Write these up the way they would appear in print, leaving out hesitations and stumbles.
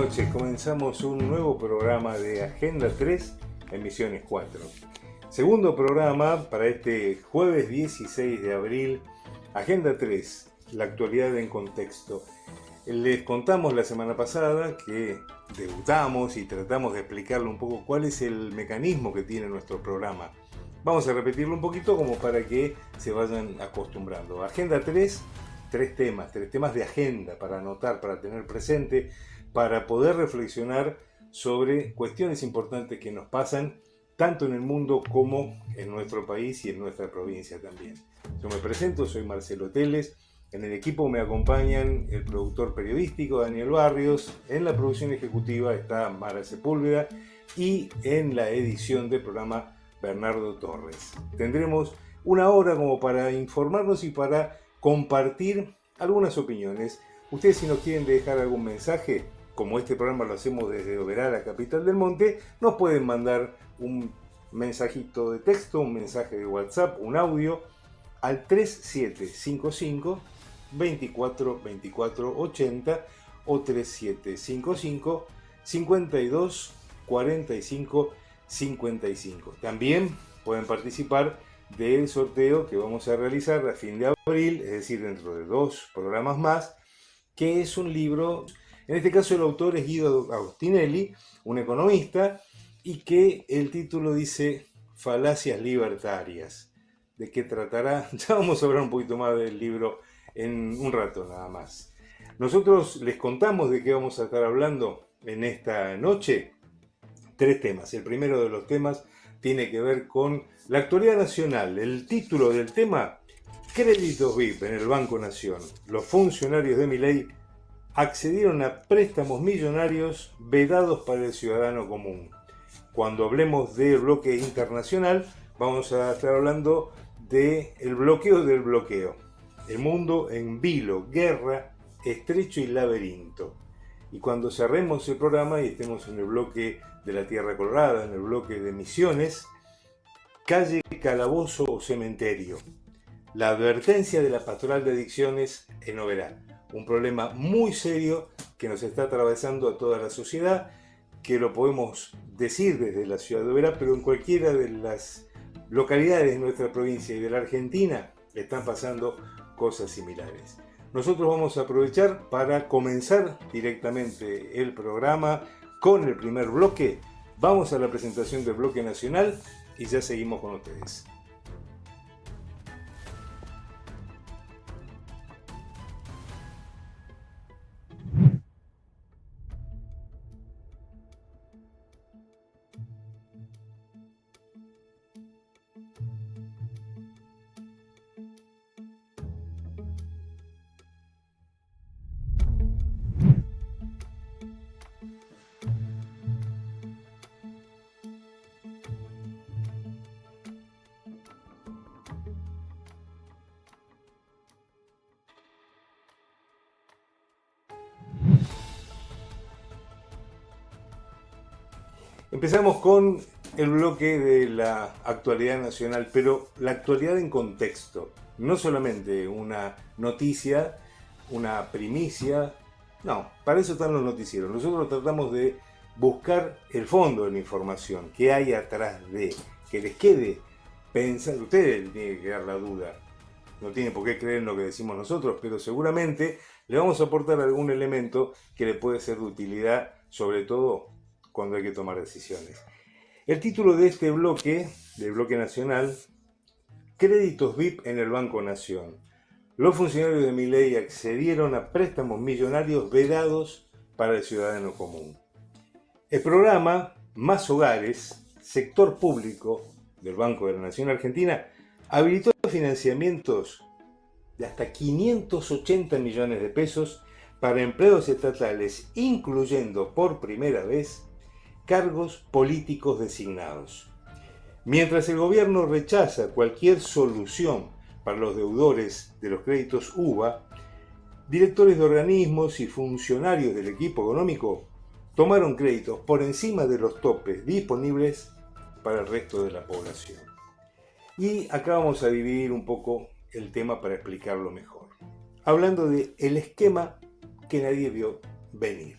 noches, comenzamos un nuevo programa de Agenda 3, Emisiones 4. Segundo programa para este jueves 16 de abril, Agenda 3, la actualidad en contexto. Les contamos la semana pasada que debutamos y tratamos de explicarle un poco cuál es el mecanismo que tiene nuestro programa. Vamos a repetirlo un poquito como para que se vayan acostumbrando. Agenda 3, tres temas de agenda para anotar, para tener presente, para poder reflexionar sobre cuestiones importantes que nos pasan tanto en el mundo como en nuestro país y en nuestra provincia también. Yo me presento, soy Marcelo Teles. En el equipo me acompañan el productor periodístico Daniel Barrios, en la producción ejecutiva está Mara Sepúlveda y en la edición del programa Bernardo Torres. Tendremos una hora como para informarnos y para compartir algunas opiniones. Ustedes, si nos quieren dejar algún mensaje, como este programa lo hacemos desde Oberá, la capital del monte, nos pueden mandar un mensajito de texto, un mensaje de WhatsApp, un audio al 3755 24 24 80 o 3755 52 45 55. También pueden participar del sorteo que vamos a realizar a fin de abril, es decir, dentro de 2 programas más, que es un libro, en este caso el autor es Guido Agostinelli, un economista, y que el título dice Falacias libertarias. ¿De qué tratará? Ya vamos a hablar un poquito más del libro en un rato nada más. Nosotros les contamos de qué vamos a estar hablando en esta noche. 3 temas. El primero de los temas tiene que ver con la actualidad nacional. El título del tema, Créditos VIP en el Banco Nación. Los funcionarios de Milei accedieron a préstamos millonarios vedados para el ciudadano común. Cuando hablemos del bloque internacional, vamos a estar hablando del bloqueo del bloqueo. El mundo en vilo, guerra, estrecho y laberinto. Y cuando cerremos el programa y estemos en el bloque de la Tierra Colorada, en el bloque de Misiones, calle, calabozo o cementerio. La advertencia de la Pastoral de Adicciones en Oberá. Un problema muy serio que nos está atravesando a toda la sociedad, que lo podemos decir desde la ciudad de Oberá, pero en cualquiera de las localidades de nuestra provincia y de la Argentina están pasando cosas similares. Nosotros vamos a aprovechar para comenzar directamente el programa con el primer bloque. Vamos a la presentación del bloque nacional y ya seguimos con ustedes. Empezamos con el bloque de la actualidad nacional, pero la actualidad en contexto, no solamente una noticia, una primicia, no, para eso están los noticieros. Nosotros tratamos de buscar el fondo de la información, qué hay atrás de, que les quede pensar, ustedes les tienen que quedar la duda, no tienen por qué creer en lo que decimos nosotros, pero seguramente le vamos a aportar algún elemento que le puede ser de utilidad, sobre todo cuando hay que tomar decisiones. El título de este bloque, del bloque nacional, Créditos VIP en el Banco Nación. Los funcionarios de Milei accedieron a préstamos millonarios vedados para el ciudadano común. El programa Más Hogares, sector público del Banco de la Nación Argentina, habilitó financiamientos de hasta 580 millones de pesos para empleados estatales, incluyendo por primera vez cargos políticos designados. Mientras el gobierno rechaza cualquier solución para los deudores de los créditos UBA, directores de organismos y funcionarios del equipo económico tomaron créditos por encima de los topes disponibles para el resto de la población. Y acá vamos a dividir un poco el tema para explicarlo mejor. Hablando del esquema que nadie vio venir.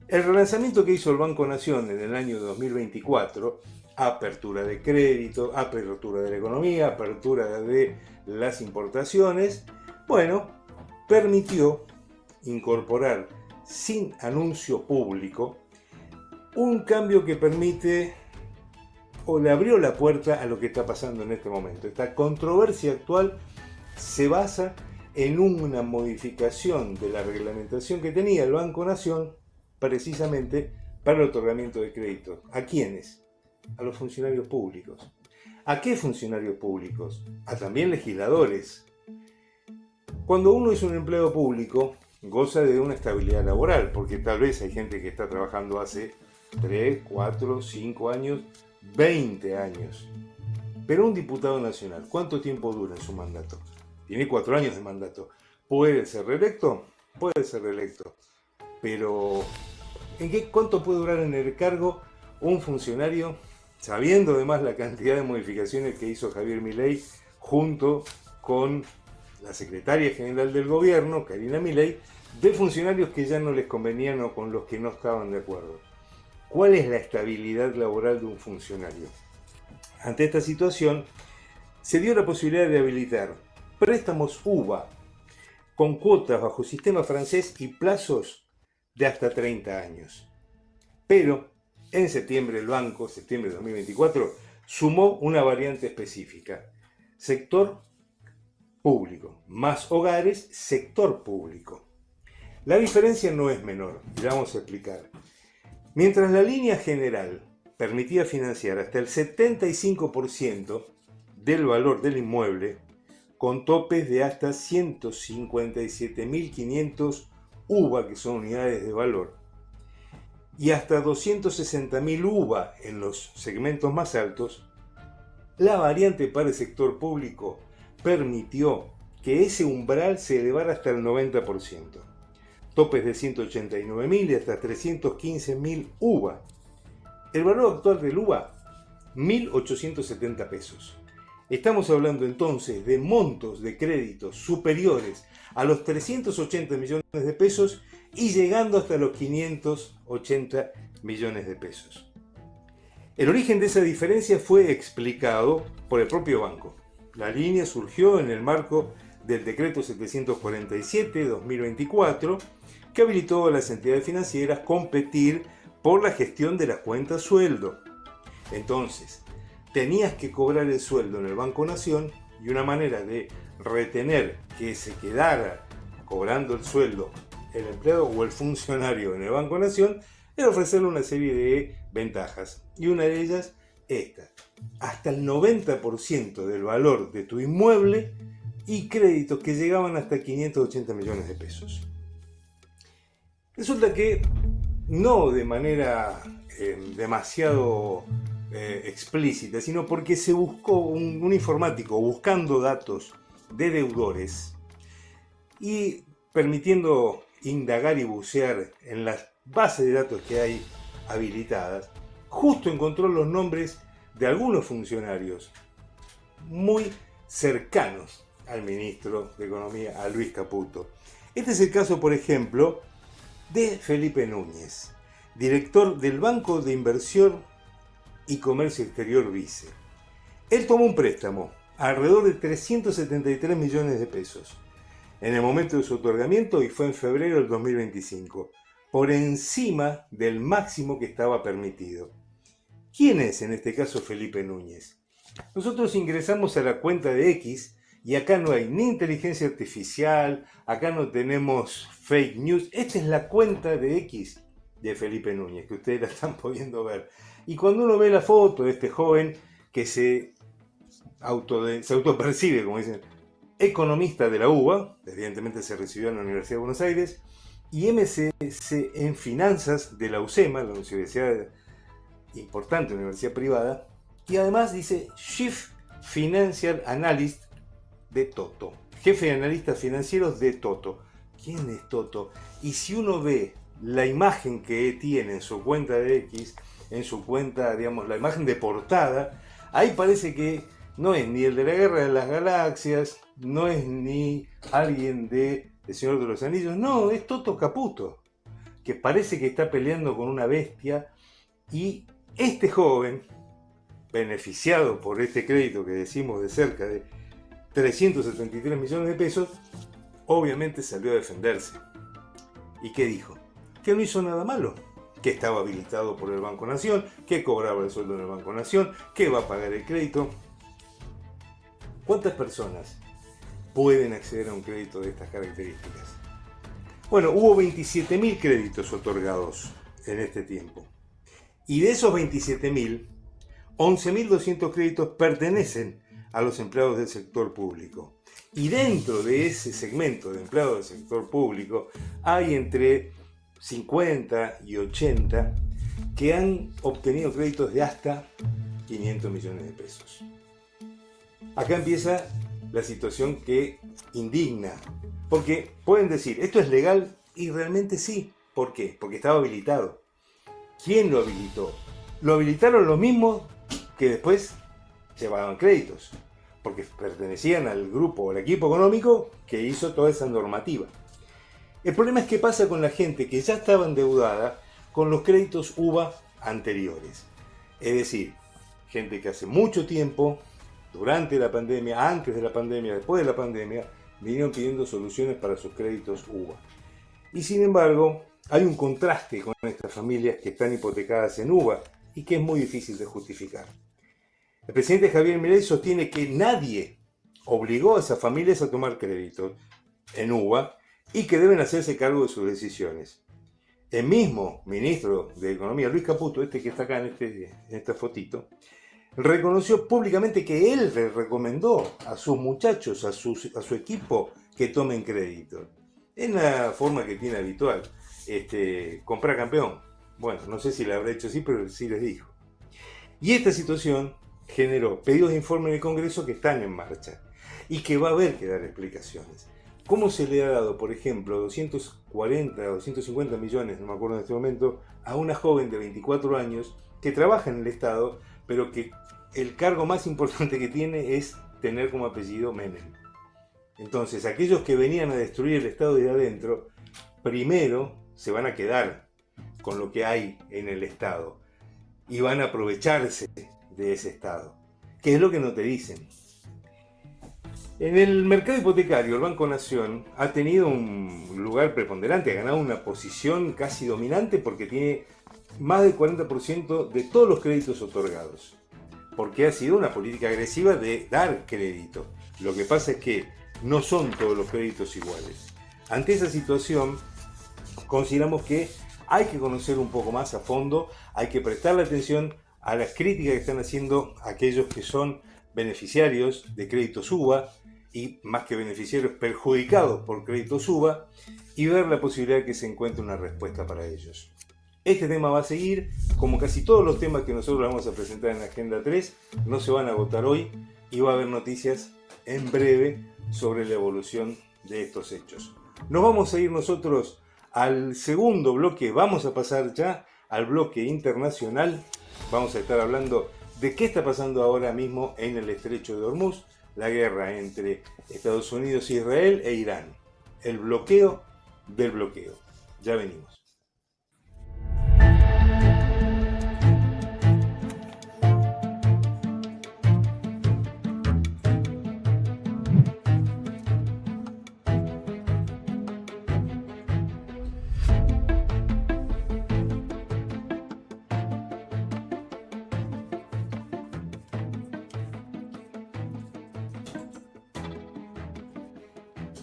El relanzamiento que hizo el Banco Nación en el año 2024, apertura de crédito, apertura de la economía, apertura de las importaciones, bueno, permitió incorporar sin anuncio público un cambio que permite o le abrió la puerta a lo que está pasando en este momento. Esta controversia actual se basa en una modificación de la reglamentación que tenía el Banco Nación precisamente para el otorgamiento de crédito. ¿A quiénes? A los funcionarios públicos. ¿A qué funcionarios públicos? A también legisladores. Cuando uno es un empleado público, goza de una estabilidad laboral, porque tal vez hay gente que está trabajando hace 3, 4, 5 años, 20 años. Pero un diputado nacional, ¿cuánto tiempo dura en su mandato? Tiene 4 años de mandato. ¿Puede ser reelecto? Puede ser reelecto. Pero ¿cuánto puede durar en el cargo un funcionario, sabiendo además la cantidad de modificaciones que hizo Javier Milei junto con la secretaria general del gobierno, Karina Milei, de funcionarios que ya no les convenían o con los que no estaban de acuerdo? ¿Cuál es la estabilidad laboral de un funcionario? Ante esta situación, se dio la posibilidad de habilitar préstamos UVA con cuotas bajo sistema francés y plazos de hasta 30 años. Pero en septiembre el banco, septiembre de 2024, sumó una variante específica. Sector público, más hogares, sector público. La diferencia no es menor, y la vamos a explicar. Mientras la línea general permitía financiar hasta el 75% del valor del inmueble, con topes de hasta 157.500 UVA, que son unidades de valor, y hasta 260.000 UVA en los segmentos más altos, la variante para el sector público permitió que ese umbral se elevara hasta el 90%. Topes de 189.000 y hasta 315.000 UVA. El valor actual del UVA, 1.870 pesos. Estamos hablando entonces de montos de créditos superiores a los 380 millones de pesos y llegando hasta los 580 millones de pesos. El origen de esa diferencia fue explicado por el propio banco. La línea surgió en el marco del decreto 747-2024 que habilitó a las entidades financieras competir por la gestión de las cuentas sueldo. Entonces, tenías que cobrar el sueldo en el Banco Nación y una manera de retener que se quedara cobrando el sueldo el empleado o el funcionario en el Banco Nación era ofrecerle una serie de ventajas. Y una de ellas, esta: hasta el 90% del valor de tu inmueble y créditos que llegaban hasta 580 millones de pesos. Resulta que no de manera demasiado explícita, sino porque se buscó un informático buscando datos de deudores y permitiendo indagar y bucear en las bases de datos que hay habilitadas, justo encontró los nombres de algunos funcionarios muy cercanos al ministro de Economía, a Luis Caputo. Este es el caso, por ejemplo, de Felipe Núñez, director del Banco de Inversión y Comercio Exterior Vice. Él tomó un préstamo, alrededor de 373 millones de pesos, en el momento de su otorgamiento, y fue en febrero del 2025, por encima del máximo que estaba permitido. ¿Quién es en este caso Felipe Núñez? Nosotros ingresamos a la cuenta de X y acá no hay ni inteligencia artificial, acá no tenemos fake news. Esta es la cuenta de X de Felipe Núñez, que ustedes la están pudiendo ver. Y cuando uno ve la foto de este joven que se autopercibe, como dicen, economista de la UBA, evidentemente se recibió en la Universidad de Buenos Aires, y MSc en finanzas de la UCEMA, la universidad importante, universidad privada, y además dice Chief Financial Analyst de Toto, jefe de analistas financieros de Toto. ¿Quién es Toto? Y si uno ve la imagen que tiene en su cuenta de X, en su cuenta, digamos, la imagen de portada, ahí parece que no es ni el de la Guerra de las Galaxias, no es ni alguien de El Señor de los Anillos, no, es Toto Caputo. que parece que está peleando con una bestia, y este joven, beneficiado por este crédito que decimos de cerca de 373 millones de pesos, obviamente salió a defenderse. ¿Y qué dijo? Que no hizo nada malo, que estaba habilitado por el Banco Nación, que cobraba el sueldo en el Banco Nación, que va a pagar el crédito. ¿Cuántas personas pueden acceder a un crédito de estas características? Bueno, hubo 27.000 créditos otorgados en este tiempo. Y de esos 27.000, 11.200 créditos pertenecen a los empleados del sector público. Y dentro de ese segmento de empleados del sector público hay entre 50 y 80 que han obtenido créditos de hasta 500 millones de pesos. Acá empieza la situación que indigna, porque pueden decir, ¿esto es legal? Y realmente sí. ¿Por qué? Porque estaba habilitado. ¿Quién lo habilitó? Lo habilitaron los mismos que después llevaban créditos, porque pertenecían al grupo o al equipo económico que hizo toda esa normativa. El problema es que pasa con la gente que ya estaba endeudada con los créditos UVA anteriores. Es decir, gente que hace mucho tiempo, durante la pandemia, antes de la pandemia, después de la pandemia, vinieron pidiendo soluciones para sus créditos UVA. Y sin embargo, hay un contraste con estas familias que están hipotecadas en UVA y que es muy difícil de justificar. El presidente Javier Milei sostiene que nadie obligó a esas familias a tomar créditos en UVA y que deben hacerse cargo de sus decisiones. El mismo ministro de Economía, Luis Caputo, este que está acá en esta fotito, reconoció públicamente que él le recomendó a sus muchachos, a su equipo, que tomen crédito. Es una forma que tiene habitual, comprar campeón. Bueno, no sé si le habrá hecho así, pero sí les dijo. Y esta situación generó pedidos de informe en el Congreso que están en marcha y que va a haber que dar explicaciones. ¿Cómo se le ha dado, por ejemplo, 240 o 250 millones, no me acuerdo en este momento, a una joven de 24 años que trabaja en el Estado, pero que el cargo más importante que tiene es tener como apellido Menem? Entonces, aquellos que venían a destruir el Estado de adentro, primero se van a quedar con lo que hay en el Estado y van a aprovecharse de ese Estado. ¿Qué es lo que no te dicen? En el mercado hipotecario, el Banco Nación ha tenido un lugar preponderante, ha ganado una posición casi dominante porque tiene más del 40% de todos los créditos otorgados, porque ha sido una política agresiva de dar crédito. Lo que pasa es que no son todos los créditos iguales. Ante esa situación, consideramos que hay que conocer un poco más a fondo, hay que prestarle atención a las críticas que están haciendo aquellos que son beneficiarios de créditos UVA y, más que beneficiarios, perjudicados por créditos UVA, y ver la posibilidad de que se encuentre una respuesta para ellos. Este tema va a seguir, como casi todos los temas que nosotros vamos a presentar en Agenda 3, no se van a agotar hoy y va a haber noticias en breve sobre la evolución de estos hechos. Nos vamos a ir nosotros al segundo bloque, vamos a pasar ya al bloque internacional. Vamos a estar hablando de qué está pasando ahora mismo en el estrecho de Hormuz, la guerra entre Estados Unidos, Israel e Irán, el bloqueo del bloqueo. Ya venimos.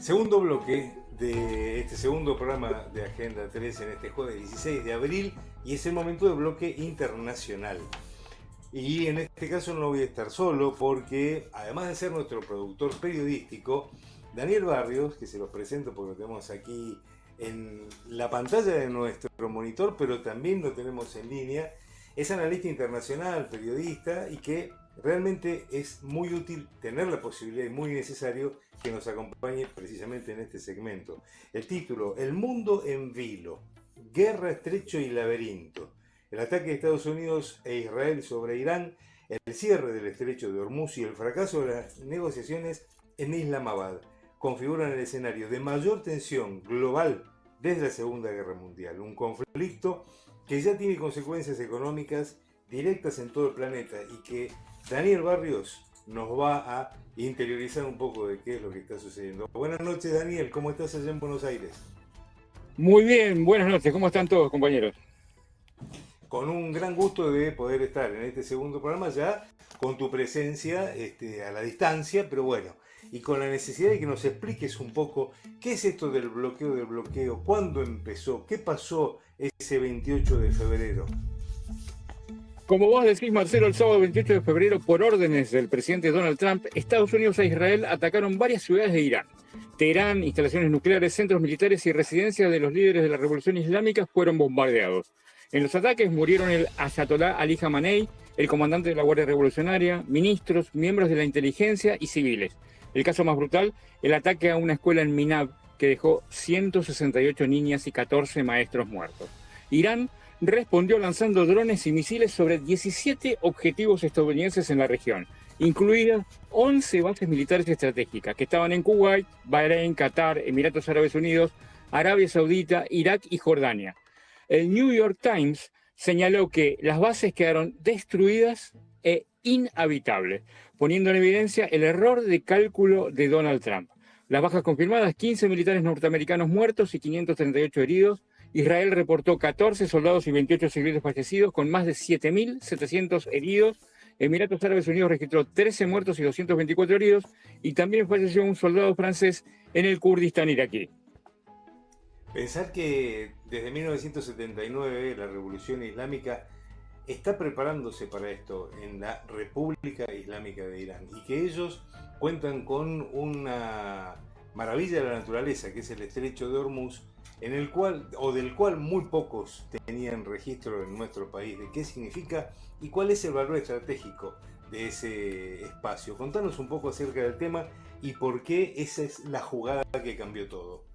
Segundo bloque de este segundo programa de Agenda 3 en este jueves 16 de abril, y es el momento del bloque internacional. Y en este caso no voy a estar solo porque, además de ser nuestro productor periodístico, Daniel Barrios, que se los presento porque lo tenemos aquí en la pantalla de nuestro monitor, pero también lo tenemos en línea, es analista internacional, periodista, y que realmente es muy útil tener la posibilidad y muy necesario que nos acompañe precisamente en este segmento. El título: El mundo en vilo, guerra, estrecho y laberinto. El ataque de Estados Unidos e Israel sobre Irán, el cierre del estrecho de Hormuz y el fracaso de las negociaciones en Islamabad configuran el escenario de mayor tensión global desde la Segunda Guerra Mundial. Un conflicto que ya tiene consecuencias económicas directas en todo el planeta y que Daniel Barrios nos va a interiorizar un poco de qué es lo que está sucediendo. Buenas noches, Daniel, ¿cómo estás allá en Buenos Aires? Muy bien, buenas noches, ¿cómo están todos, compañeros? Con un gran gusto de poder estar en este segundo programa ya con tu presencia a la distancia, pero bueno, y con la necesidad de que nos expliques un poco qué es esto del bloqueo, cuándo empezó, qué pasó ese 28 de febrero. Como vos decís, Marcelo, el sábado 28 de febrero, por órdenes del presidente Donald Trump, Estados Unidos e Israel atacaron varias ciudades de Irán. Teherán, instalaciones nucleares, centros militares y residencias de los líderes de la Revolución Islámica fueron bombardeados. En los ataques murieron el Ayatolá Ali Khamenei, el comandante de la Guardia Revolucionaria, ministros, miembros de la inteligencia y civiles. El caso más brutal, el ataque a una escuela en Minab, que dejó 168 niñas y 14 maestros muertos. Irán respondió lanzando drones y misiles sobre 17 objetivos estadounidenses en la región, incluidas 11 bases militares estratégicas que estaban en Kuwait, Bahrein, Qatar, Emiratos Árabes Unidos, Arabia Saudita, Irak y Jordania. El New York Times señaló que las bases quedaron destruidas e inhabitables, poniendo en evidencia el error de cálculo de Donald Trump. Las bajas confirmadas, 15 militares norteamericanos muertos y 538 heridos. Israel reportó 14 soldados y 28 civiles fallecidos, con más de 7.700 heridos. Emiratos Árabes Unidos registró 13 muertos y 224 heridos, y también falleció un soldado francés en el Kurdistán iraquí. Pensar que desde 1979 la Revolución Islámica está preparándose para esto en la República Islámica de Irán y que ellos cuentan con una maravilla de la naturaleza, que es el Estrecho de Hormuz, en el cual, o del cual muy pocos tenían registro en nuestro país, de qué significa y cuál es el valor estratégico de ese espacio. Contanos un poco acerca del tema y por qué esa es la jugada que cambió todo.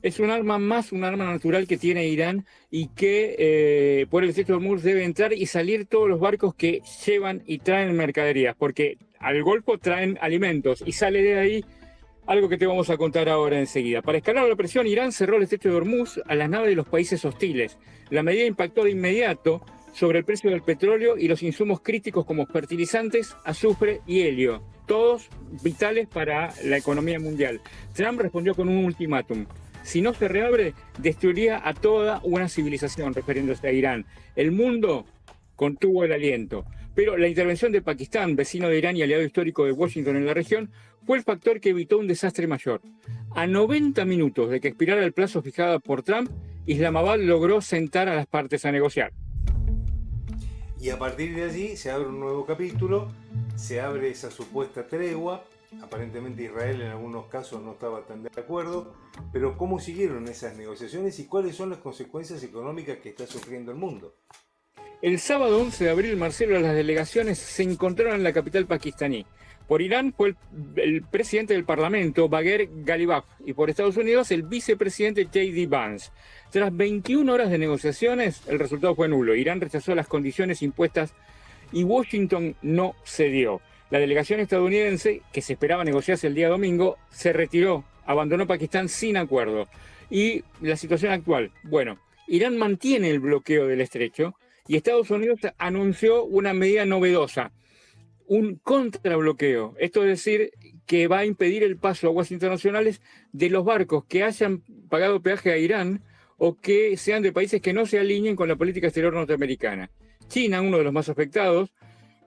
Es un arma más, un arma natural que tiene Irán y que por el Estrecho de Hormuz debe entrar y salir todos los barcos que llevan y traen mercaderías, porque al Golfo traen alimentos y sale de ahí algo que te vamos a contar ahora enseguida. Para escalar la presión, Irán cerró el Estrecho de Hormuz a las naves de los países hostiles. La medida impactó de inmediato sobre el precio del petróleo y los insumos críticos como fertilizantes, azufre y helio, todos vitales para la economía mundial. Trump respondió con un ultimátum. Si no se reabre, destruiría a toda una civilización, refiriéndose a Irán. El mundo contuvo el aliento. Pero la intervención de Pakistán, vecino de Irán y aliado histórico de Washington en la región, fue el factor que evitó un desastre mayor. A 90 minutos de que expirara el plazo fijado por Trump, Islamabad logró sentar a las partes a negociar. Y a partir de allí se abre un nuevo capítulo, se abre esa supuesta tregua. Aparentemente Israel en algunos casos no estaba tan de acuerdo, pero ¿cómo siguieron esas negociaciones y cuáles son las consecuencias económicas que está sufriendo el mundo? El sábado 11 de abril, Marcelo, las delegaciones se encontraron en la capital pakistaní. Por Irán fue el presidente del Parlamento, Bagher Ghalibaf, y por Estados Unidos el vicepresidente J.D. Vance. Tras 21 horas de negociaciones, el resultado fue nulo. Irán rechazó las condiciones impuestas y Washington no cedió. La delegación estadounidense, que se esperaba negociarse el día domingo, se retiró, abandonó Pakistán sin acuerdo. Y la situación actual, bueno, Irán mantiene el bloqueo del estrecho y Estados Unidos anunció una medida novedosa, un contrabloqueo. Esto es decir, que va a impedir el paso a aguas internacionales de los barcos que hayan pagado peaje a Irán o que sean de países que no se alineen con la política exterior norteamericana. China, uno de los más afectados,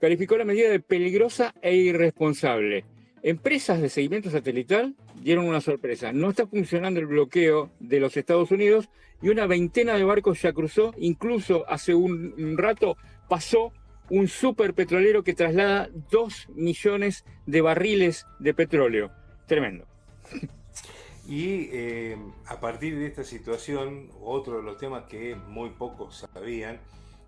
calificó la medida de peligrosa e irresponsable. Empresas de seguimiento satelital dieron una sorpresa. No está funcionando el bloqueo de los Estados Unidos y una veintena de barcos ya cruzó. Incluso hace un rato pasó un superpetrolero que traslada 2 millones de barriles de petróleo. Tremendo. Y a partir de esta situación, otro de los temas que muy pocos sabían,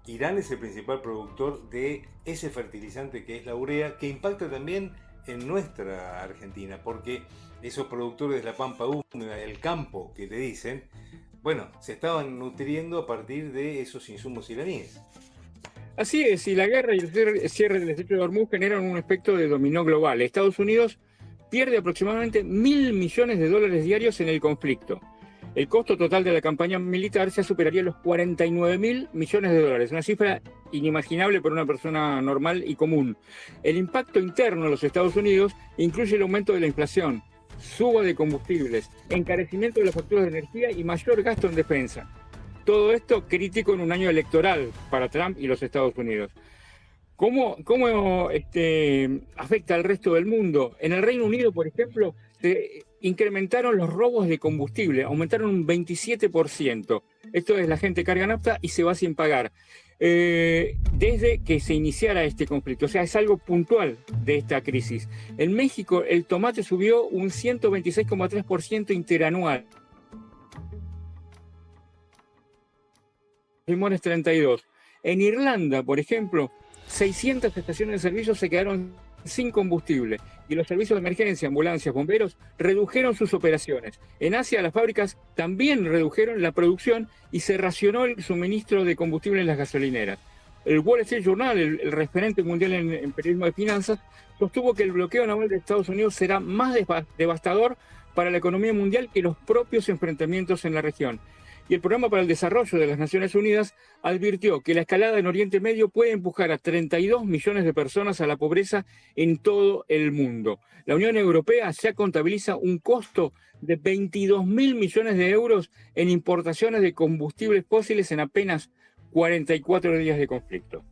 Irán es el principal productor de ese fertilizante que es la urea, que impacta también en nuestra Argentina, porque esos productores de la pampa húmeda, el campo que te dicen, bueno, se estaban nutriendo a partir de esos insumos iraníes. Así es, y la guerra y el cierre del Estrecho de Hormuz generan un efecto de dominó global. Estados Unidos pierde aproximadamente $1.000 millones diarios en el conflicto. El costo total de la campaña militar ya superaría los 49.000 millones de dólares, una cifra inimaginable para una persona normal y común. El impacto interno en los Estados Unidos incluye el aumento de la inflación, suba de combustibles, encarecimiento de las facturas de energía y mayor gasto en defensa. Todo esto crítico en un año electoral para Trump y los Estados Unidos. ¿Cómo afecta al resto del mundo? En el Reino Unido, por ejemplo, se incrementaron los robos de combustible, aumentaron un 27%. Esto es, la gente carga nafta y se va sin pagar. Desde que se iniciara este conflicto, o sea, es algo puntual de esta crisis. En México, el tomate subió un 126,3% interanual. Limones 32. En Irlanda, por ejemplo, 600 estaciones de servicio se quedaron sin combustible y los servicios de emergencia, ambulancias, bomberos, redujeron sus operaciones. En Asia, las fábricas también redujeron la producción y se racionó el suministro de combustible en las gasolineras. El Wall Street Journal, el referente mundial en periodismo de finanzas, sostuvo que el bloqueo naval de Estados Unidos será más devastador para la economía mundial que los propios enfrentamientos en la región. Y el Programa para el Desarrollo de las Naciones Unidas advirtió que la escalada en Oriente Medio puede empujar a 32 millones de personas a la pobreza en todo el mundo. La Unión Europea ya contabiliza un costo de 22.000 millones de euros en importaciones de combustibles fósiles en apenas 44 días de conflicto.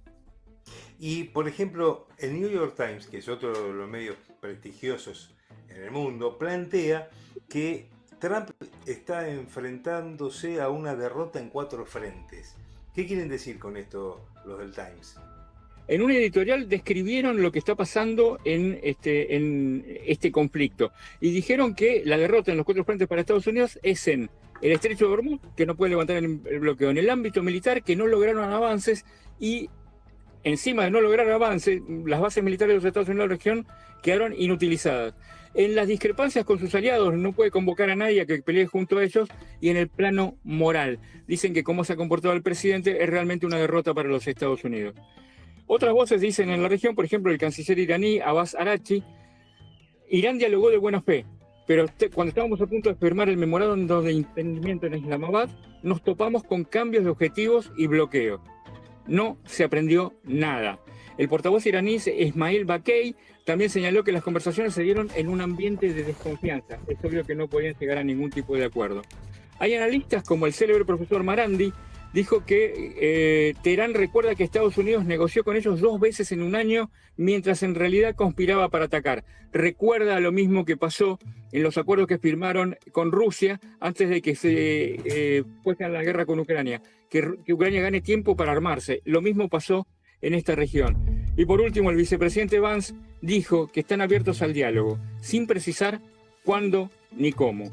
Y, por ejemplo, el New York Times, que es otro de los medios prestigiosos en el mundo, plantea que Trump está enfrentándose a una derrota en 4 frentes. ¿Qué quieren decir con esto los del Times? En un editorial describieron lo que está pasando en este conflicto y dijeron que la derrota en los 4 frentes para Estados Unidos es en el Estrecho de Hormuz, que no puede levantar el bloqueo, en el ámbito militar, que no lograron avances, y encima de no lograr avances, las bases militares de los Estados Unidos en la región quedaron inutilizadas. En las discrepancias con sus aliados, no puede convocar a nadie a que pelee junto a ellos, y en el plano moral. Dicen que cómo se ha comportado el presidente es realmente una derrota para los Estados Unidos. Otras voces dicen en la región, por ejemplo, el canciller iraní Abbas Araghchi, Irán dialogó de buena fe, pero cuando estábamos a punto de firmar el memorándum de entendimiento en Islamabad, nos topamos con cambios de objetivos y bloqueo. No se aprendió nada. El portavoz iraní Ismail Bakey también señaló que las conversaciones se dieron en un ambiente de desconfianza. Es obvio que no podían llegar a ningún tipo de acuerdo. Hay analistas como el célebre profesor Marandi, dijo que Teherán recuerda que Estados Unidos negoció con ellos 2 veces en un año, mientras en realidad conspiraba para atacar. Recuerda lo mismo que pasó en los acuerdos que firmaron con Rusia antes de que se fuese a la guerra con Ucrania, que Ucrania gane tiempo para armarse. Lo mismo pasó en esta región. Y por último, el vicepresidente Vance dijo que están abiertos al diálogo, sin precisar cuándo ni cómo.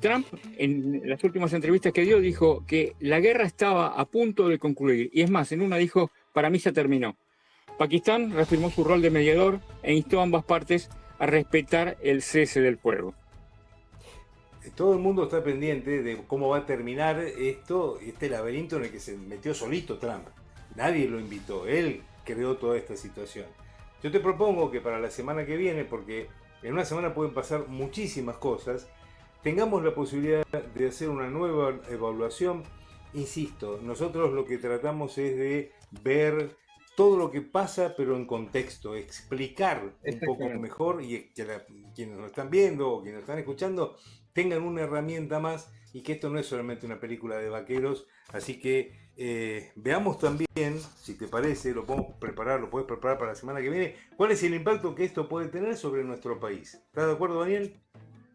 Trump, en las últimas entrevistas que dio, dijo que la guerra estaba a punto de concluir. Y es más, en una dijo, para mí ya terminó. Pakistán reafirmó su rol de mediador e instó a ambas partes a respetar el cese del fuego. Todo el mundo está pendiente de cómo va a terminar este laberinto en el que se metió solito Trump. Nadie lo invitó, él creó toda esta situación. Yo te propongo que para la semana que viene, porque en una semana pueden pasar muchísimas cosas, tengamos la posibilidad de hacer una nueva evaluación. Insisto, nosotros lo que tratamos es de ver todo lo que pasa, pero en contexto, explicar un poco mejor, y que quienes nos están viendo o quienes nos están escuchando tengan una herramienta más, y que esto no es solamente una película de vaqueros. Así que veamos también, si te parece, lo puedes preparar para la semana que viene, cuál es el impacto que esto puede tener sobre nuestro país. ¿Estás de acuerdo, Daniel?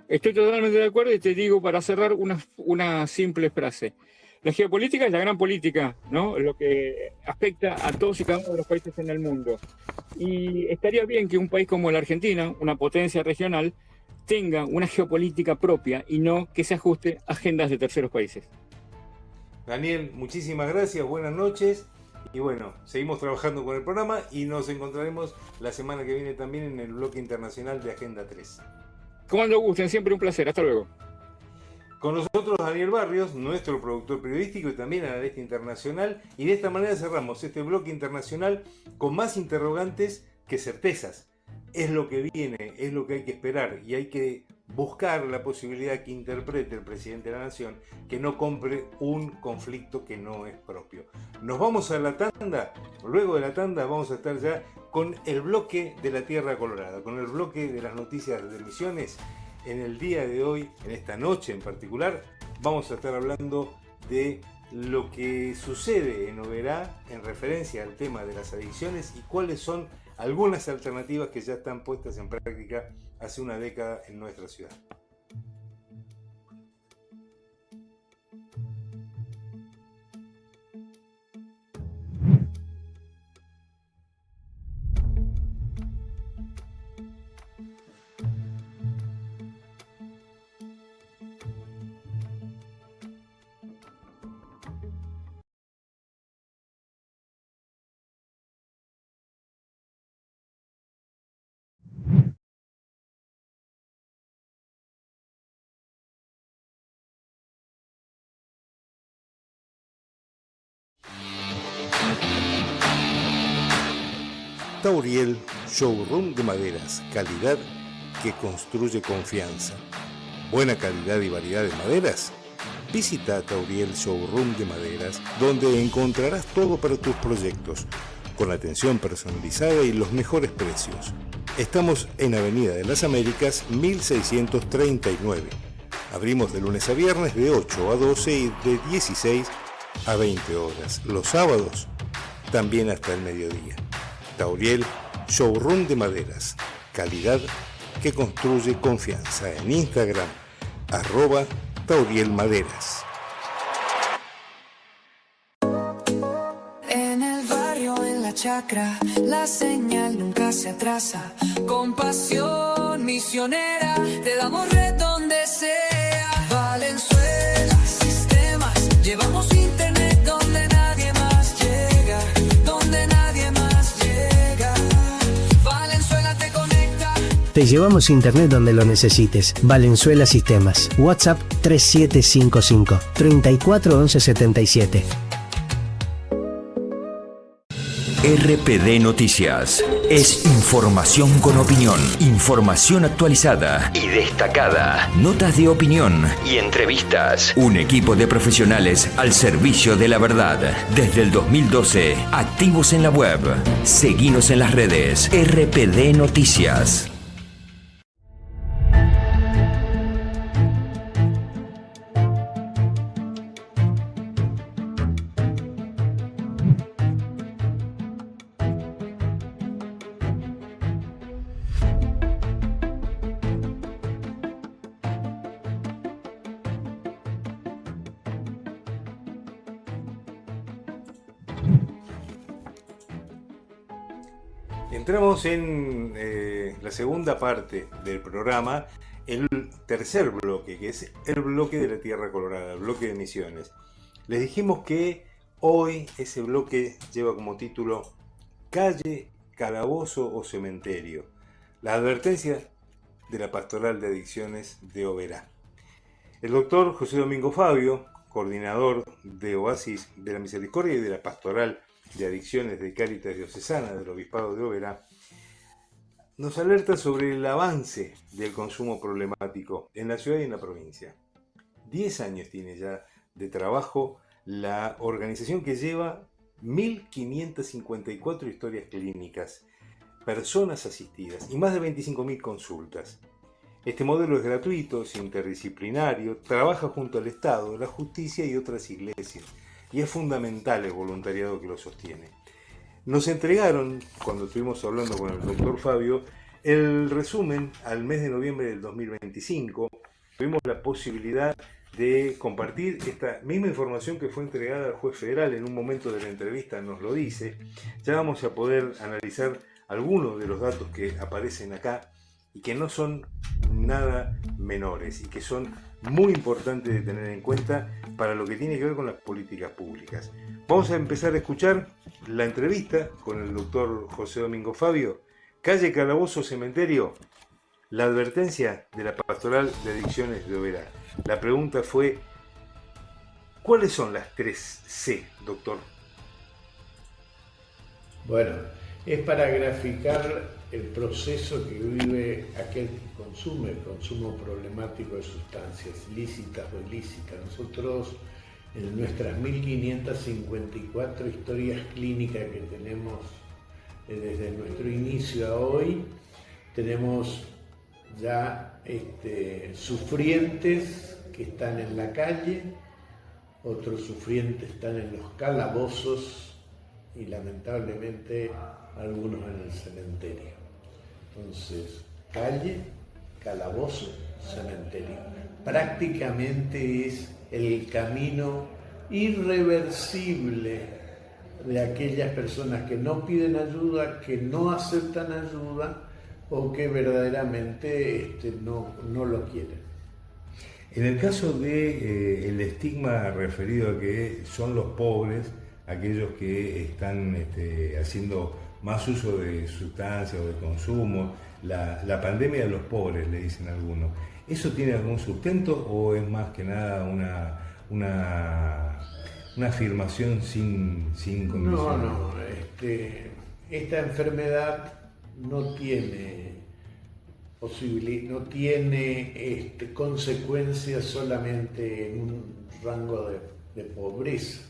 Estoy totalmente de acuerdo, y te digo para cerrar una simple frase. La geopolítica es la gran política, ¿no? Lo que afecta a todos y cada uno de los países en el mundo. Y estaría bien que un país como la Argentina, una potencia regional, tenga una geopolítica propia y no que se ajuste a agendas de terceros países. Daniel, muchísimas gracias, buenas noches. Y bueno, seguimos trabajando con el programa y nos encontraremos la semana que viene también en el bloque internacional de Agenda 3. Cuando gusten, siempre un placer. Hasta luego. Con nosotros Daniel Barrios, nuestro productor periodístico y también analista internacional, y de esta manera cerramos este bloque internacional con más interrogantes que certezas. Es lo que viene, es lo que hay que esperar, y hay que buscar la posibilidad que interprete el presidente de la Nación que no compre un conflicto que no es propio. Nos vamos a la tanda. Luego de la tanda vamos a estar ya con el bloque de la Tierra Colorada, con el bloque de las noticias de Misiones. En el día de hoy, en esta noche en particular, vamos a estar hablando de lo que sucede en Oberá en referencia al tema de las adicciones y cuáles son algunas alternativas que ya están puestas en práctica hace una década en nuestra ciudad. Tauriel Showroom de maderas, calidad que construye confianza. Buena calidad y variedad de maderas. Visita Tauriel Showroom de maderas, donde encontrarás todo para tus proyectos, con atención personalizada y los mejores precios. Estamos en Avenida de las Américas, 1639. Abrimos de lunes a viernes de 8 a 12 y de 16 a 20 horas. Los sábados también hasta el mediodía. Tauriel Showroom de maderas, calidad que construye confianza. En Instagram, @taurielmaderas. En el barrio, en la chacra, la señal nunca se atrasa. Con pasión misionera, te damos red donde sea. Valenzuela Sistemas, llevamos internet donde nadie más llega. Donde nadie más llega. Valenzuela te conecta. Te llevamos internet donde lo necesites. Valenzuela Sistemas. WhatsApp 3755 34 11 77. RPD Noticias. Es información con opinión, información actualizada y destacada, notas de opinión y entrevistas. Un equipo de profesionales al servicio de la verdad. Desde el 2012, activos en la web. Seguinos en las redes. RPD Noticias. Entramos en la segunda parte del programa, el tercer bloque, que es el bloque de la Tierra Colorada, el bloque de Misiones. Les dijimos que hoy ese bloque lleva como título Calle, Calabozo o Cementerio, la advertencia de la Pastoral de Adicciones de Oberá. El doctor José Domingo Fabio, coordinador de Oasis de la Misericordia y de la Pastoral de Adicciones de Cáritas Diocesana del Obispado de Oberá, nos alerta sobre el avance del consumo problemático en la ciudad y en la provincia. 10 años tiene ya de trabajo la organización que lleva 1.554 historias clínicas, personas asistidas y más de 25.000 consultas. Este modelo es gratuito, es interdisciplinario, trabaja junto al Estado, la justicia y otras iglesias, y es fundamental el voluntariado que lo sostiene. Nos entregaron, cuando estuvimos hablando con el doctor Fabio, el resumen al mes de noviembre del 2025. Tuvimos la posibilidad de compartir esta misma información que fue entregada al juez federal en un momento de la entrevista, nos lo dice. Ya vamos a poder analizar algunos de los datos que aparecen acá y que no son nada menores y que son muy importantes de tener en cuenta para lo que tiene que ver con las políticas públicas. Vamos a empezar a escuchar la entrevista con el doctor José Domingo Fabio. Calle, Calabozo, Cementerio, la advertencia de la Pastoral de Adicciones de Oberá. La pregunta fue, ¿cuáles son las 3 C, doctor? Bueno, es para graficar el proceso que vive aquel que consume, el consumo problemático de sustancias ilícitas o ilícitas. Nosotros, en nuestras 1554 historias clínicas que tenemos desde nuestro inicio a hoy, tenemos ya sufrientes que están en la calle, otros sufrientes están en los calabozos y lamentablemente algunos en el cementerio. Entonces, calle, calabozo, cementerio. Prácticamente es el camino irreversible de aquellas personas que no piden ayuda, que no aceptan ayuda o que verdaderamente no lo quieren. En el caso de el estigma referido a que son los pobres aquellos que están haciendo más uso de sustancias o de consumo, la pandemia de los pobres, le dicen algunos, ¿eso tiene algún sustento o es más que nada una afirmación sin condiciones? No, esta enfermedad no tiene consecuencias solamente en un rango de pobreza.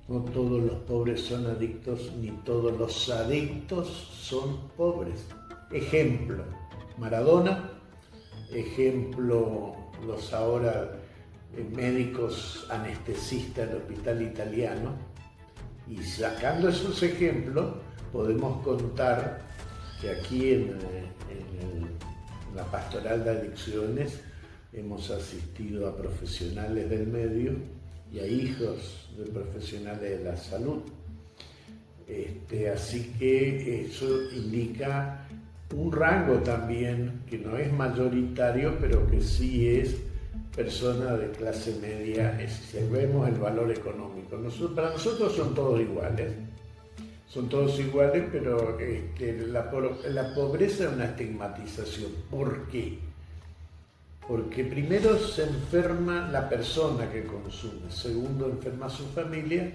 No todos los pobres son adictos, ni todos los adictos son pobres. Ejemplo, Maradona, ejemplo, los ahora médicos anestesistas del hospital italiano, y sacando esos ejemplos podemos contar que aquí en la pastoral de adicciones hemos asistido a profesionales del medio y a hijos de profesionales de la salud. Así que eso indica un rango también que no es mayoritario, pero que sí es persona de clase media, si vemos el valor económico. Para nosotros son todos iguales, pero la pobreza es una estigmatización. ¿Por qué? Porque primero se enferma la persona que consume, segundo enferma su familia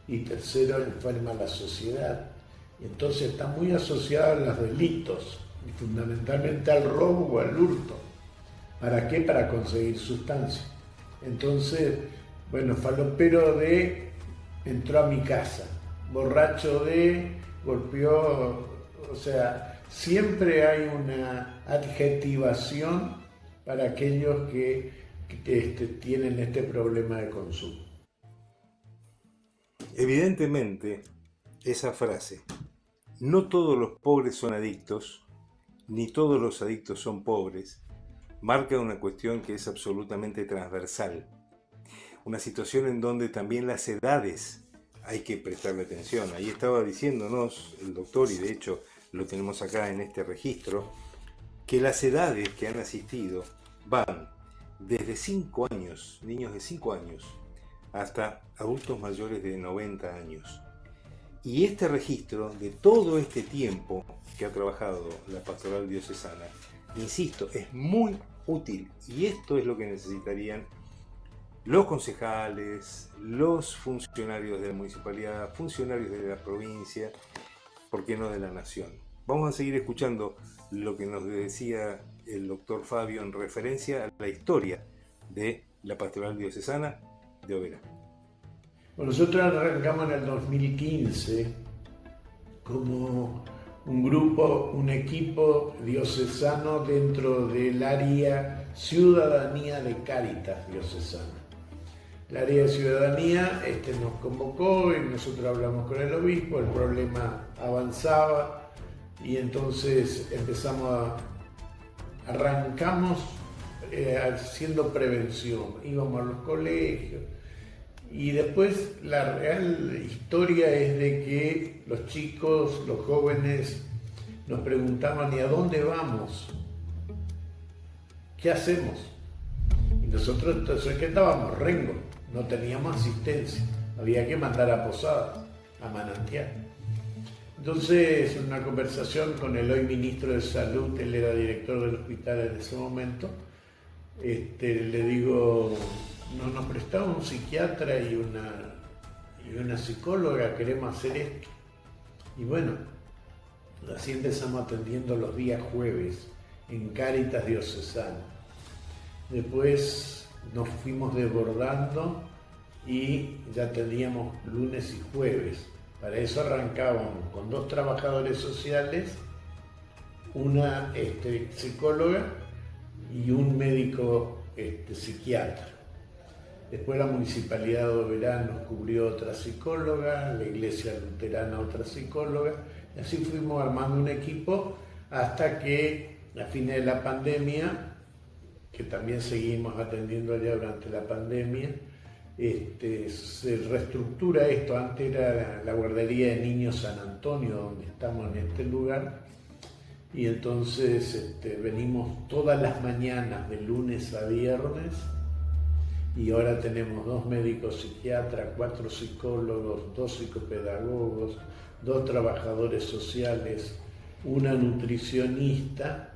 y tercero enferma la sociedad. Y entonces está muy asociada a los delitos, y fundamentalmente al robo o al hurto. ¿Para qué? Para conseguir sustancias. Entonces, falopero entró a mi casa, borracho golpeó, o sea, siempre hay una adjetivación para aquellos que tienen este problema de consumo. Evidentemente, esa frase, no todos los pobres son adictos, ni todos los adictos son pobres, marca una cuestión que es absolutamente transversal. Una situación en donde también las edades hay que prestarle atención. Ahí estaba diciéndonos el doctor, y de hecho lo tenemos acá en este registro, que las edades que han asistido van desde 5 años, niños de 5 años, hasta adultos mayores de 90 años. Y este registro de todo este tiempo que ha trabajado la Pastoral Diocesana, insisto, es muy útil, y esto es lo que necesitarían los concejales, los funcionarios de la municipalidad, funcionarios de la provincia, ¿por qué no de la nación? Vamos a seguir escuchando lo que nos decía el doctor Fabio en referencia a la historia de la Pastoral Diocesana de Oberá. Bueno, nosotros arrancamos en el 2015 como un grupo, un equipo diocesano dentro del área Ciudadanía de Cáritas Diocesana. El área de Ciudadanía nos convocó y nosotros hablamos con el obispo, el problema avanzaba y entonces arrancamos haciendo prevención, íbamos a los colegios. Y después la real historia es de que los chicos, los jóvenes nos preguntaban: ¿y a dónde vamos? ¿Qué hacemos? Y nosotros entonces, ¿qué estábamos? Rengo, no teníamos asistencia, había que mandar a Posada, a Manantial. Entonces, en una conversación con el hoy ministro de Salud, él era director del hospital en ese momento, le digo: no nos prestaba un psiquiatra y una psicóloga, queremos hacer esto. Y bueno, Así empezamos atendiendo los días jueves en Cáritas Diocesana. Después nos fuimos desbordando y ya teníamos lunes y jueves. Para eso arrancábamos con 2 trabajadores sociales, una psicóloga y un médico psiquiatra. Después la Municipalidad de Oberá nos cubrió otra psicóloga, la Iglesia Luterana otra psicóloga, y así fuimos armando un equipo hasta que a fines de la pandemia, que también seguimos atendiendo allá durante la pandemia, se reestructura esto. Antes era la guardería de niños San Antonio, donde estamos en este lugar, y entonces venimos todas las mañanas de lunes a viernes, y ahora tenemos 2 médicos psiquiatras, 4 psicólogos, 2 psicopedagogos, 2 trabajadores sociales, una nutricionista,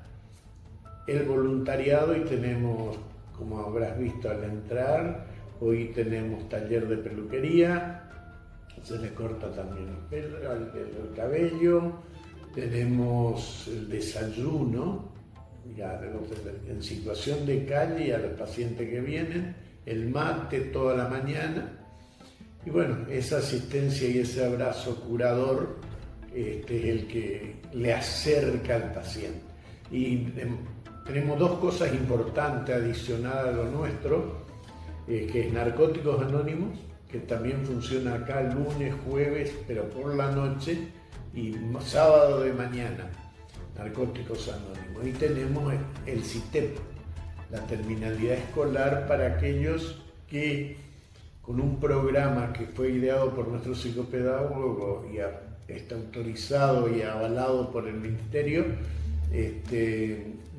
el voluntariado, y tenemos, como habrás visto al entrar, hoy tenemos taller de peluquería, se le corta también el cabello, tenemos el desayuno, ya en situación de calle a los pacientes que vienen, el mate toda la mañana, y bueno, esa asistencia y ese abrazo curador es el que le acerca al paciente. Y tenemos 2 cosas importantes adicionadas a lo nuestro, que es Narcóticos Anónimos, que también funciona acá lunes, jueves, pero por la noche, y sábado de mañana, Narcóticos Anónimos. Y tenemos el CITEP, la terminalidad escolar, para aquellos que con un programa que fue ideado por nuestro psicopedagogo y está autorizado y avalado por el Ministerio,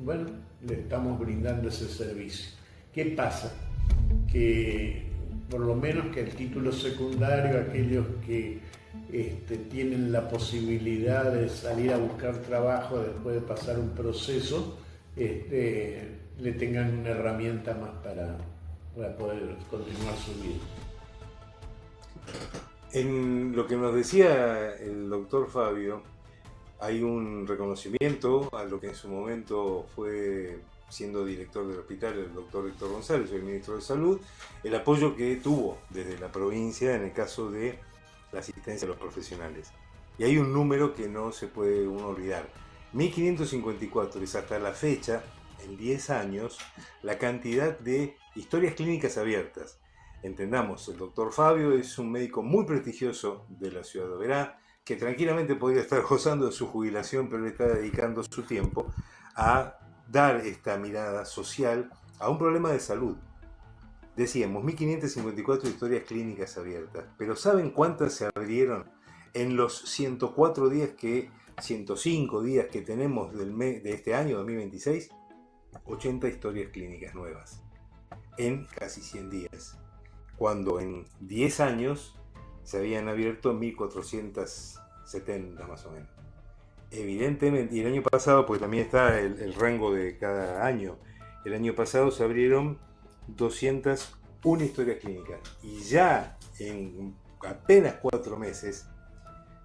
bueno, le estamos brindando ese servicio. ¿Qué pasa? Que por lo menos que el título secundario, aquellos que tienen la posibilidad de salir a buscar trabajo después de pasar un proceso, le tengan una herramienta más para poder continuar su vida. En lo que nos decía el doctor Fabio, hay un reconocimiento a lo que en su momento fue, siendo director del hospital, el doctor Héctor González, el ministro de Salud, el apoyo que tuvo desde la provincia en el caso de la asistencia a los profesionales. Y hay un número que no se puede uno olvidar. 1554 es hasta la fecha, en 10 años, la cantidad de historias clínicas abiertas. Entendamos, el doctor Fabio es un médico muy prestigioso de la ciudad de Oberá, que tranquilamente podría estar gozando de su jubilación, pero le está dedicando su tiempo a dar esta mirada social a un problema de salud. Decíamos, 1554 historias clínicas abiertas, pero ¿saben cuántas se abrieron en los 105 días que tenemos de este año 2026? 80 historias clínicas nuevas en casi 100 días, cuando en 10 años se habían abierto 1470 más o menos. Evidentemente, y el año pasado, porque también está el rango de cada año, el año pasado se abrieron 201 historias clínicas, y ya en apenas 4 meses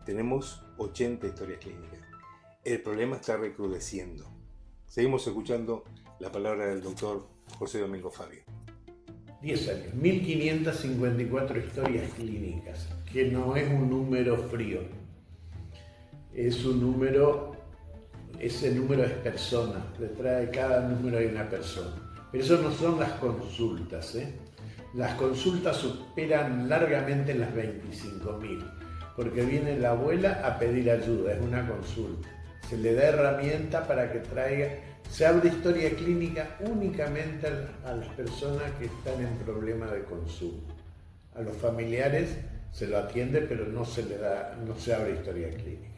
tenemos 80 historias clínicas. El problema está recrudeciendo. Seguimos escuchando la palabra del doctor José Domingo Fabio. 10 años, 1554 historias clínicas, que no es un número frío, es un número, ese número es personas, detrás de cada número hay una persona. Pero eso no son las consultas, Las consultas superan largamente las 25.000, porque viene la abuela a pedir ayuda, es una consulta. Se le da herramienta para que traiga. Se abre historia clínica únicamente a las personas que están en problemas de consumo. A los familiares se lo atiende, pero no se abre historia clínica.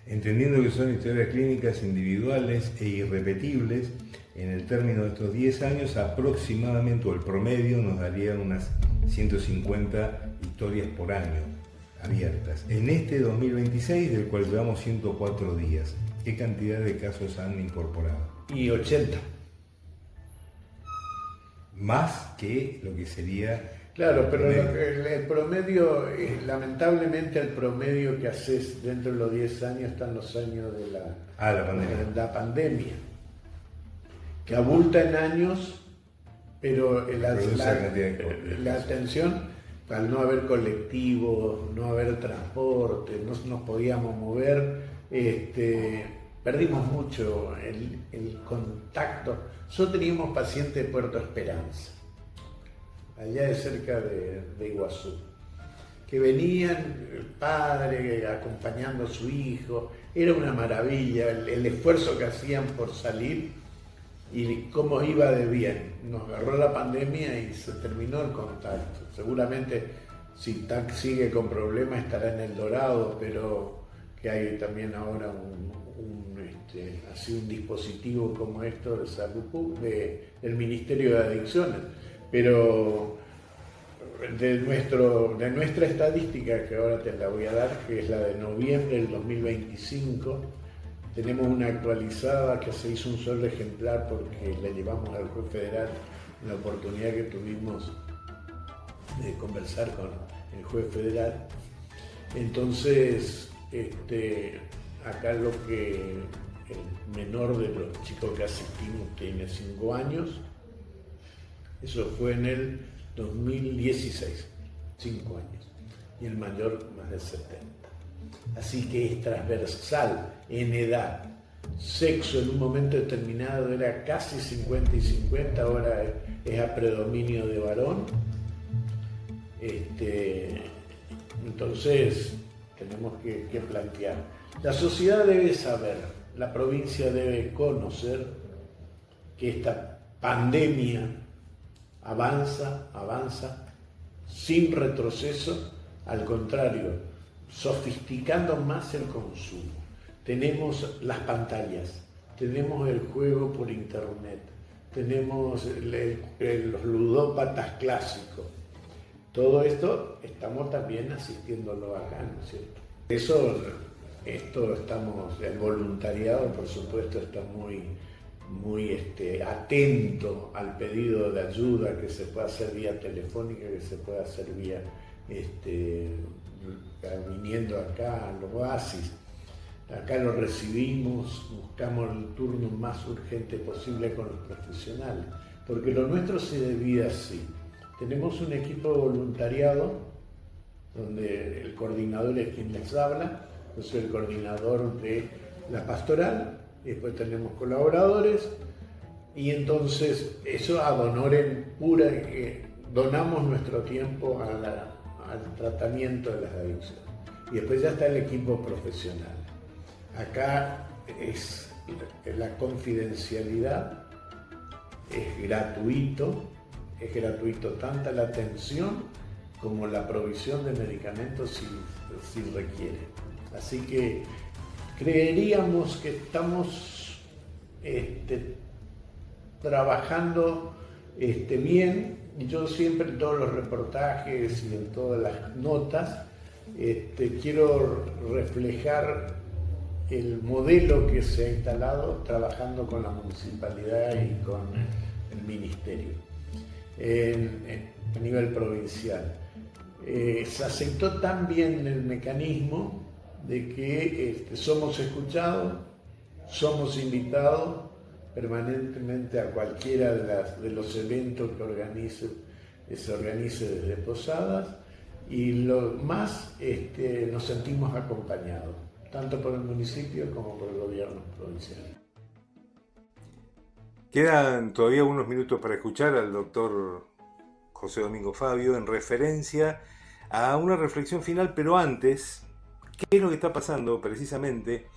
Entendiendo que son historias clínicas individuales e irrepetibles, en el término de estos 10 años aproximadamente, o el promedio, nos darían unas 150 historias por año abiertas. En este 2026, del cual llevamos 104 días, ¿qué cantidad de casos han incorporado? Y 80. más que lo que sería... Claro, pero el promedio, lamentablemente el promedio que haces dentro de los 10 años están los años de la pandemia, que abulta en años, pero la atención, al no haber colectivos, no haber transporte, no nos podíamos mover, perdimos mucho el contacto. Nosotros teníamos pacientes de Puerto Esperanza, allá de cerca de Iguazú, que venían, el padre acompañando a su hijo, era una maravilla el esfuerzo que hacían por salir y cómo iba de bien. Nos agarró la pandemia y se terminó el contacto. Seguramente si TAC sigue con problemas estará en El Dorado, pero que hay también ahora un dispositivo como esto de salud del Ministerio de Adicciones. Pero de nuestra estadística, que ahora te la voy a dar, que es la de noviembre del 2025, tenemos una actualizada que se hizo un solo ejemplar porque la llevamos al juez federal en la oportunidad que tuvimos de conversar con el juez federal. Entonces, acá lo que el menor de los chicos que asistimos tiene 5 años. Eso fue en el 2016, 5 años, y el mayor más de 70. Así que es transversal en edad. Sexo en un momento determinado era casi 50 y 50, ahora es a predominio de varón. Entonces tenemos que plantear. La sociedad debe saber, la provincia debe conocer que esta pandemia avanza sin retroceso, al contrario, sofisticando más el consumo. Tenemos las pantallas, tenemos el juego por internet, tenemos los ludópatas clásicos. Todo esto estamos también asistiéndolo acá, ¿no es cierto? El voluntariado, por supuesto, está muy atento al pedido de ayuda que se pueda hacer vía telefónica, que se pueda hacer vía viniendo acá al Oasis. Acá lo recibimos, buscamos el turno más urgente posible con los profesionales, porque lo nuestro se divide así. Tenemos un equipo de voluntariado donde el coordinador es quien les habla, yo soy el coordinador de la pastoral, y después tenemos colaboradores, y entonces eso ad honorem pura, donamos nuestro tiempo al tratamiento de las adicciones. Y después ya está el equipo profesional. Acá es la confidencialidad, es gratuito tanta la atención como la provisión de medicamentos si requiere. Así que creeríamos que estamos trabajando bien. Yo siempre en todos los reportajes y en todas las notas quiero reflejar el modelo que se ha instalado trabajando con la municipalidad y con el ministerio a nivel provincial. Se aceptó tan bien el mecanismo de que somos escuchados, somos invitados permanentemente a cualquiera de los eventos que se organice desde Posadas, y lo más nos sentimos acompañados, tanto por el municipio como por el gobierno provincial. Quedan todavía unos minutos para escuchar al doctor José Domingo Fabio en referencia a una reflexión final, pero antes, ¿qué es lo que está pasando precisamente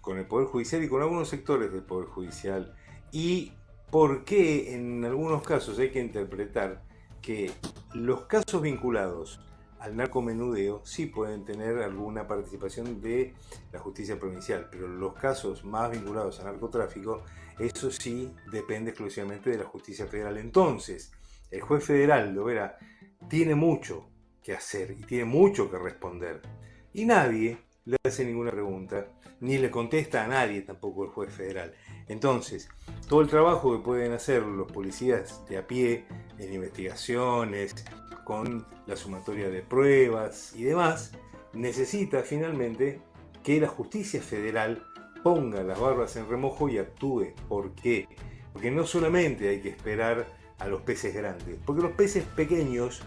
con el Poder Judicial y con algunos sectores del Poder Judicial? Y por qué en algunos casos hay que interpretar que los casos vinculados al narcomenudeo sí pueden tener alguna participación de la justicia provincial, pero los casos más vinculados al narcotráfico, eso sí depende exclusivamente de la justicia federal. Entonces, el juez federal, lo verá, tiene mucho que hacer y tiene mucho que responder. Y nadie le hace ninguna pregunta, ni le contesta a nadie tampoco el juez federal. Entonces, todo el trabajo que pueden hacer los policías de a pie, en investigaciones, con la sumatoria de pruebas y demás, necesita finalmente que la justicia federal ponga las barbas en remojo y actúe. ¿Por qué? Porque no solamente hay que esperar a los peces grandes, porque los peces pequeños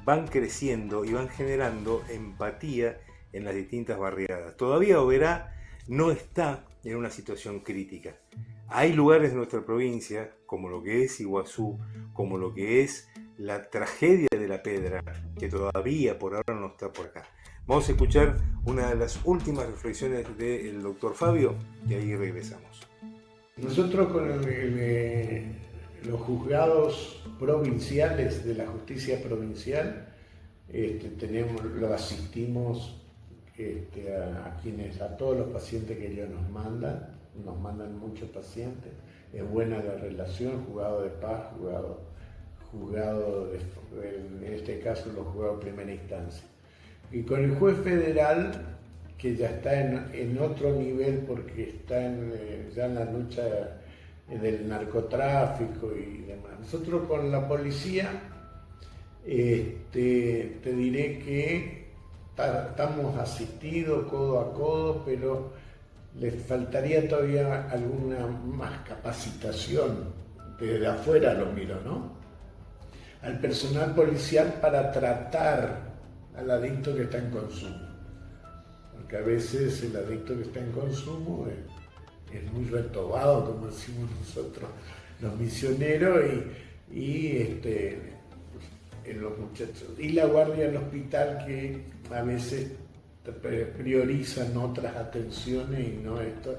van creciendo y van generando empatía en las distintas barriadas. Todavía Oberá no está en una situación crítica. Hay lugares de nuestra provincia, como lo que es Iguazú, como lo que es la tragedia de La Pedra, que todavía por ahora no está por acá. Vamos a escuchar una de las últimas reflexiones del doctor Fabio y ahí regresamos. Nosotros con los juzgados provinciales de la justicia provincial lo asistimos a todos los pacientes que ellos nos mandan muchos pacientes. Es buena la relación, juzgado de paz, juzgado en este caso los juzgados de primera instancia. Y con el juez federal, que ya está en otro nivel porque está ya en la lucha del narcotráfico y demás. Nosotros con la policía, te diré que estamos asistidos codo a codo, pero les faltaría todavía alguna más capacitación. Desde afuera lo miro, ¿no? Al personal policial para tratar al adicto que está en consumo. Porque a veces el adicto que está en consumo es muy retobado, como decimos nosotros, los misioneros, y los muchachos. Y la guardia del hospital, que a veces priorizan otras atenciones y no estas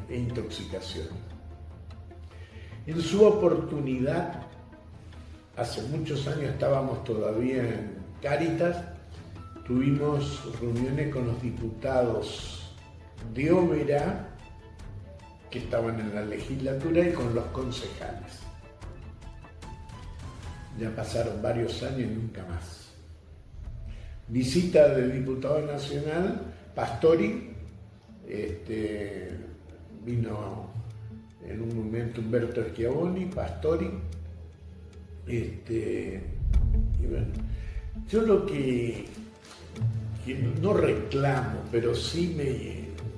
intoxicaciones. En su oportunidad, hace muchos años estábamos todavía en Cáritas, tuvimos reuniones con los diputados de Oberá, que estaban en la legislatura, y con los concejales. Ya pasaron varios años y nunca más. Visita del diputado nacional, Pastori, vino en un momento Humberto Schiavoni, Pastori, y bueno, yo lo que no reclamo, pero sí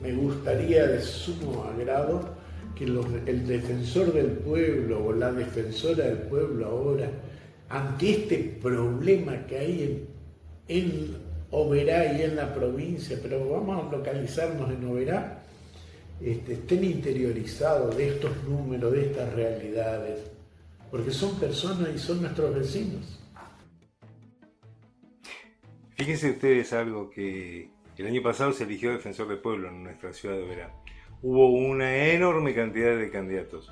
me gustaría de sumo agrado que el defensor del pueblo o la defensora del pueblo ahora, ante este problema que hay en Oberá y en la provincia, pero vamos a localizarnos en Oberá, estén interiorizados de estos números, de estas realidades, porque son personas y son nuestros vecinos. Fíjense ustedes algo que el año pasado se eligió defensor del pueblo en nuestra ciudad de Oberá. Hubo una enorme cantidad de candidatos.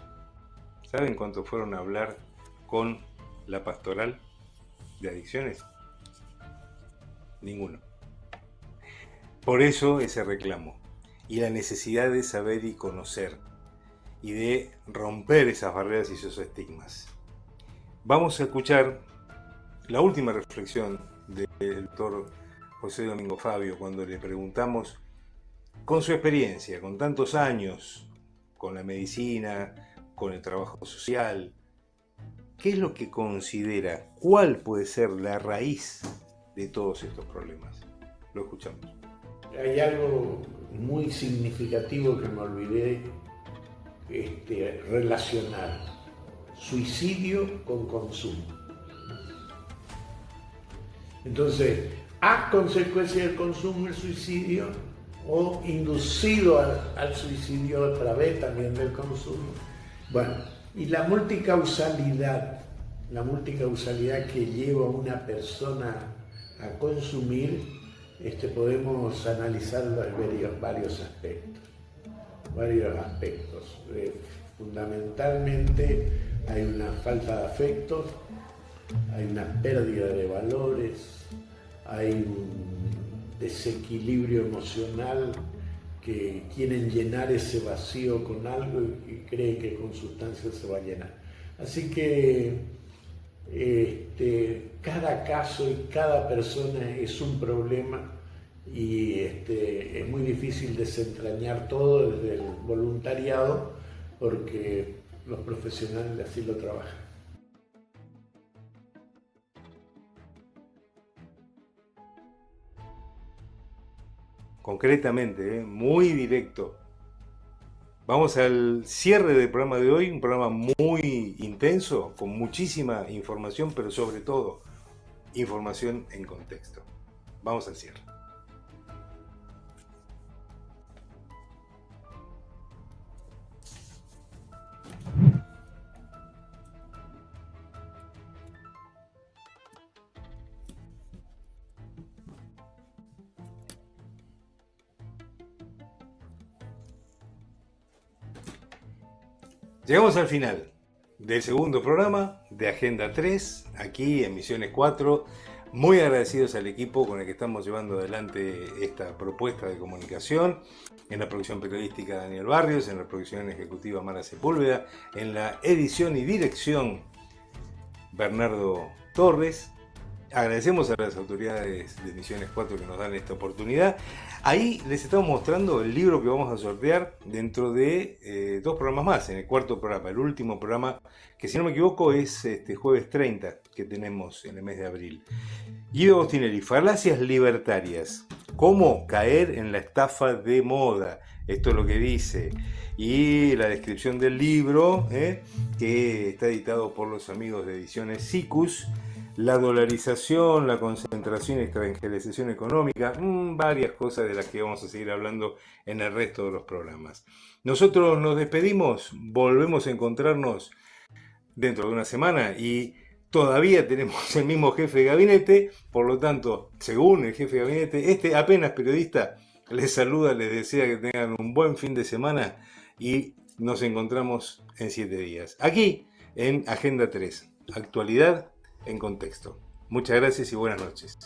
¿Saben cuántos fueron a hablar con la pastoral de adicciones? Ninguno. Por eso ese reclamo y la necesidad de saber y conocer y de romper esas barreras y esos estigmas. Vamos a escuchar la última reflexión del doctor José Domingo Fabio cuando le preguntamos, con su experiencia, con tantos años, con la medicina, con el trabajo social, ¿qué es lo que considera? ¿Cuál puede ser la raíz de todos estos problemas? Lo escuchamos. Hay algo muy significativo que me olvidé relacionar: suicidio con consumo. Entonces, a consecuencia del consumo, el suicidio, o inducido al suicidio a través también del consumo. Bueno, y la multicausalidad que lleva a una persona a consumir, podemos analizar varios aspectos. Fundamentalmente hay una falta de afectos, hay una pérdida de valores, hay un desequilibrio emocional, que quieren llenar ese vacío con algo y creen que con sustancias se va a llenar. Así que cada caso y cada persona es un problema y es muy difícil desentrañar todo desde el voluntariado porque los profesionales así lo trabajan. Concretamente, muy directo. Vamos al cierre del programa de hoy, un programa muy intenso, con muchísima información, pero sobre todo información en contexto. Vamos al cierre. Llegamos al final del segundo programa de Agenda 3, aquí en Misiones 4. Muy agradecidos al equipo con el que estamos llevando adelante esta propuesta de comunicación. En la producción periodística Daniel Barrios, en la producción ejecutiva Mara Sepúlveda, en la edición y dirección Bernardo Torres. Agradecemos a las autoridades de Misiones 4 que nos dan esta oportunidad. Ahí les estamos mostrando el libro que vamos a sortear dentro de 2 programas más, en el cuarto programa, el último programa, que si no me equivoco es jueves 30 que tenemos en el mes de abril. Guido Agostinelli, Falacias libertarias, cómo caer en la estafa de moda. Esto es lo que dice. Y la descripción del libro, que está editado por los amigos de Ediciones Sicus. La dolarización, la concentración y extranjerización económica, varias cosas de las que vamos a seguir hablando en el resto de los programas. Nosotros nos despedimos, volvemos a encontrarnos dentro de una semana y todavía tenemos el mismo jefe de gabinete, por lo tanto, según el jefe de gabinete, apenas periodista, les saluda, les desea que tengan un buen fin de semana y nos encontramos en 7 días. Aquí en Agenda 3, actualidad en contexto. Muchas gracias y buenas noches.